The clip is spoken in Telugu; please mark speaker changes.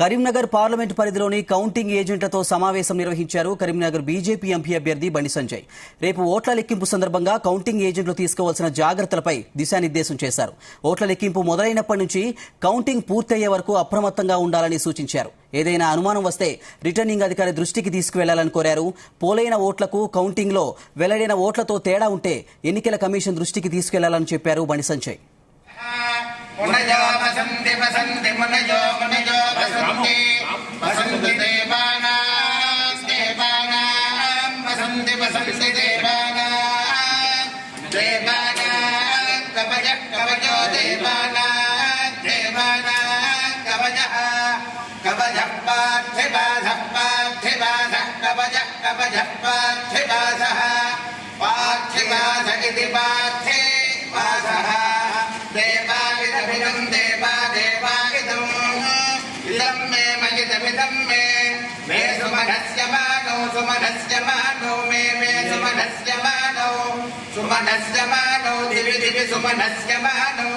Speaker 1: కరీంనగర్ పార్లమెంట్ పరిధిలోని కౌంటింగ్ ఏజెంట్లతో సమావేశం నిర్వహించారు కరీంనగర్ బీజేపీ ఎంపీ అభ్యర్థి బండి సంజయ్. రేపు ఓట్ల లెక్కింపు సందర్భంగా కౌంటింగ్ ఏజెంట్లు తీసుకోవాల్సిన జాగ్రత్తలపై దిశానిర్దేశం చేశారు. ఓట్ల లెక్కింపు మొదలైనప్పటి నుంచి కౌంటింగ్ పూర్తయ్యే వరకు అప్రమత్తంగా ఉండాలని సూచించారు. ఏదైనా అనుమానం వస్తే రిటర్నింగ్ అధికారి దృష్టికి తీసుకువెళ్లాలని కోరారు. పోలైన ఓట్లకు కౌంటింగ్ లో వెల్లడైన ఓట్లతో తేడా ఉంటే ఎన్నికల కమిషన్ దృష్టికి తీసుకెళ్లాలని చెప్పారు బండి సంజయ్.
Speaker 2: मुनजो बसन्ति बसन्ति मुनजो मुनजो बसन्ति बसन्ति देवानां देवानां बसन्ति बसन्ति देवानां देवानां कवचः कवचो देवानां देवानां कवचः कवचः पार्थिवासः पार्थिवासः कवचः कवचः पार्थिवासः पार्थिवास इति पार्थिवासः देवागिदमिदं देवा देवागिदम् इदं मे मगिदमिदं मे सुमनस्य मानौ मे सुमनस्य मानौ दिवि दिवि सुमनस्य मानौ